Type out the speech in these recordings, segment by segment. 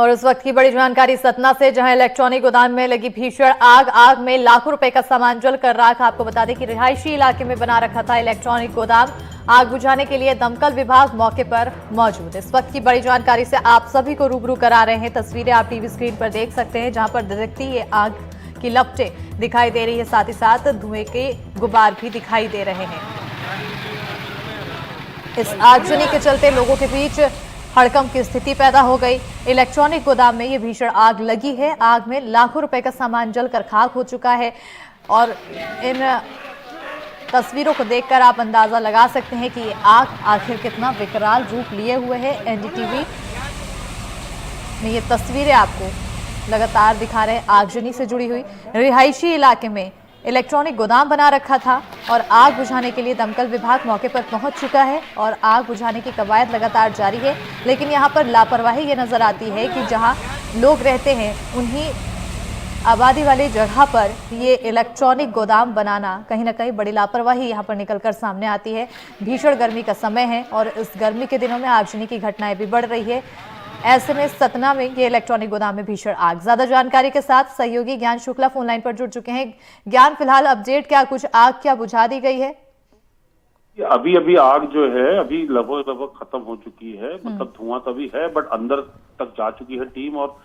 और उस वक्त की बड़ी जानकारी सतना से, जहां इलेक्ट्रॉनिक गोदाम में लगी भीषण आग में लाखों रुपए का सामान जलकर राख। आपको बता दें कि रिहायशी इलाके में बना रखा था इलेक्ट्रॉनिक गोदाम। आग बुझाने के लिए दमकल विभाग मौके पर मौजूद है। इस वक्त की बड़ी जानकारी से आप सभी को रूबरू करा रहे हैं। तस्वीरें आप टीवी स्क्रीन पर देख सकते हैं, जहां पर दिखती ये आग की लपटें दिखाई दे रही है, साथ ही साथ धुएं के गुबार भी दिखाई दे रहे हैं। इस आगजनी के चलते लोगों के बीच हड़कंप की स्थिति पैदा हो गई। इलेक्ट्रॉनिक गोदाम में ये भीषण आग लगी है। आग में लाखों रुपए का सामान जलकर खाक हो चुका है और इन तस्वीरों को देखकर आप अंदाजा लगा सकते हैं कि ये आग आखिर कितना विकराल रूप लिए हुए है। एनडीटीवी में ये तस्वीरें आपको लगातार दिखा रहे हैं आगजनी से जुड़ी हुई। रिहायशी इलाके में इलेक्ट्रॉनिक गोदाम बना रखा था और आग बुझाने के लिए दमकल विभाग मौके पर पहुंच चुका है और आग बुझाने की कवायद लगातार जारी है। लेकिन यहां पर लापरवाही ये नजर आती है कि जहां लोग रहते हैं उन्हीं आबादी वाली जगह पर ये इलेक्ट्रॉनिक गोदाम बनाना कहीं ना कहीं बड़ी लापरवाही यहां पर निकलकर सामने आती है। भीषण गर्मी का समय है और इस गर्मी के दिनों में आगजनी की घटनाएं भी बढ़ रही है। ऐसे में सतना में ये इलेक्ट्रॉनिक गोदाम में भीषण आग। ज्यादा जानकारी के साथ सहयोगी ज्ञान शुक्ला फोन लाइन पर जुड़ चुके हैं। ज्ञान, फिलहाल अपडेट क्या, कुछ आग क्या बुझा दी गई है? अभी अभी आग जो है अभी लगभग खत्म हो चुकी है। मतलब धुआं तभी है बट अंदर तक जा चुकी है टीम और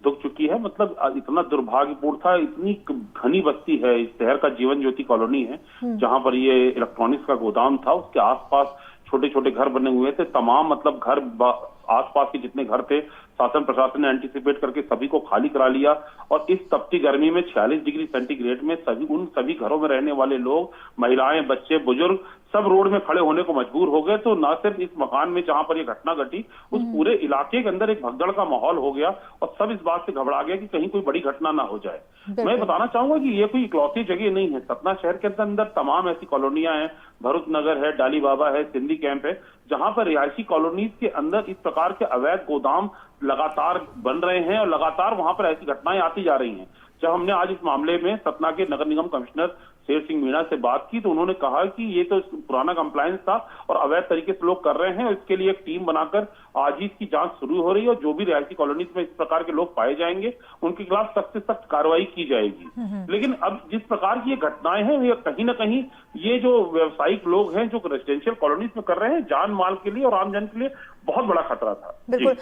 दुख चुकी है। मतलब इतना दुर्भाग्यपूर्ण था। इतनी घनी बस्ती है, इस शहर का जीवन ज्योति कॉलोनी है जहां पर ये इलेक्ट्रॉनिक्स का गोदाम था। उसके आसपास छोटे छोटे घर बने हुए थे। तमाम मतलब घर आसपास के जितने घर थे शासन प्रशासन ने एंटीसिपेट करके सभी को खाली करा लिया और इस तपती गर्मी में 46 डिग्री सेंटीग्रेड में सभी घरों में रहने वाले लोग, महिलाएं, बच्चे, बुजुर्ग सब रोड में खड़े होने को मजबूर हो गए। तो न सिर्फ इस मकान में जहां पर ये घटना घटी, उस पूरे इलाके के अंदर एक भगदड़ का माहौल हो गया और सब इस बात से घबरा गया कि कहीं कोई बड़ी घटना ना हो जाए। मैं बताना चाहूंगा कि ये कोई इकलौती जगह नहीं है। सतना शहर के अंदर तमाम ऐसी कॉलोनियां हैं, भरूच नगर है, डाली बाबा है, सिंधी कैंप है, जहां पर रिहायशी कॉलोनीज के अंदर इस प्रकार के अवैध गोदाम लगातार बन रहे हैं और लगातार वहां पर ऐसी घटनाएं आती जा रही हैं। जब हमने आज इस मामले में सतना के नगर निगम कमिश्नर शेर सिंह मीणा से बात की तो उन्होंने कहा कि ये तो पुराना कंप्लायंस था और अवैध तरीके से लोग कर रहे हैं और इसके लिए एक टीम बनाकर आज ही इसकी जांच शुरू हो रही है और जो भी रिहायशी कॉलोनीज में इस प्रकार के लोग पाए जाएंगे उनके खिलाफ सख्त से सख्त कार्रवाई की जाएगी। लेकिन अब जिस प्रकार की ये घटनाएं हैं ये कहीं ना कहीं ये जो व्यावसायिक लोग हैं जो रेजिडेंशियल कॉलोनीज में कर रहे हैं, जान माल के लिए और आमजन के लिए बहुत बड़ा खतरा था। बिल्कुल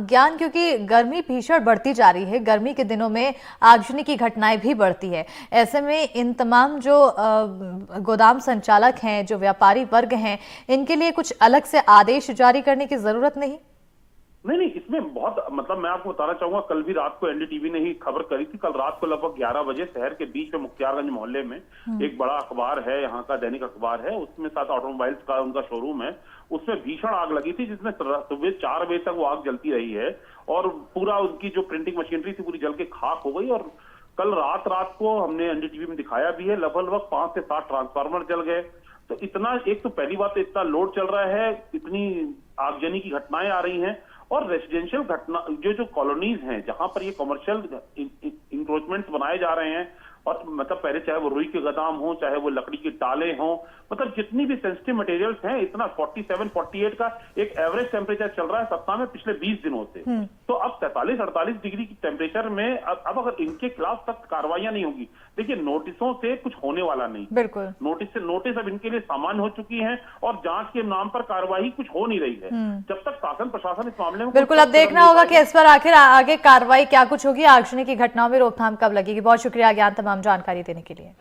ज्ञान, क्योंकि गर्मी भीषण बढ़ती जा रही है, गर्मी के दिनों में आगजनी की घटनाएं भी बढ़ती है। ऐसे में इन तमाम जो गोदाम संचालक हैं, जो व्यापारी वर्ग हैं, इनके लिए कुछ अलग से आदेश जारी करने की जरूरत नहीं? नहीं, इसमें बहुत मतलब मैं आपको बताना चाहूंगा, कल भी रात को एनडीटीवी ने ही खबर करी थी। कल रात को लगभग 11 बजे शहर के बीच में मुख्तियारगंज मोहल्ले में एक बड़ा अखबार है, यहाँ का दैनिक अखबार है, उसमें साथ ऑटोमोबाइल्स का उनका शोरूम है, उसमें भीषण आग लगी थी जिसमें सुबह 4 बजे तक वो आग जलती रही है और पूरा उनकी जो प्रिंटिंग मशीनरी थी पूरी जल के खाक हो गई। और कल रात को हमने एनडीटीवी में दिखाया भी है, लगभग 5 से 7 ट्रांसफार्मर जल गए। तो इतना, एक तो पहली बात तो इतना लोड चल रहा है, इतनी आगजनी की घटनाएं आ रही हैं और रेसिडेंशियल घटना जो कॉलोनीज हैं जहां पर ये कमर्शियल इंक्रोचमेंट्स बनाए जा रहे हैं और मतलब पहले चाहे वो रुई के गोदाम हो, चाहे वो लकड़ी की टाले हों, मतलब जितनी भी सेंसिटिव मटेरियल्स हैं, इतना 47-48 का एक एवरेज टेम्परेचर चल रहा है सप्ताह में पिछले 20 दिनों से। तो अब 43-48 डिग्री की टेम्परेचर में अब अगर इनके खिलाफ सख्त कार्रवाइयां नहीं होगी, देखिए नोटिसों से कुछ होने वाला नहीं। बिल्कुल नोटिस अब इनके लिए सामान्य हो चुकी है और जांच के नाम पर कार्रवाई कुछ हो नहीं रही है जब तक शासन प्रशासन इस मामले में। बिल्कुल, अब देखना होगा कि इस पर आखिर आगे कार्रवाई क्या कुछ होगी, आगजनी की घटनाओं में रोकथाम कब लगेगी। बहुत शुक्रिया ज्ञान तमाम जानकारी देने के लिए।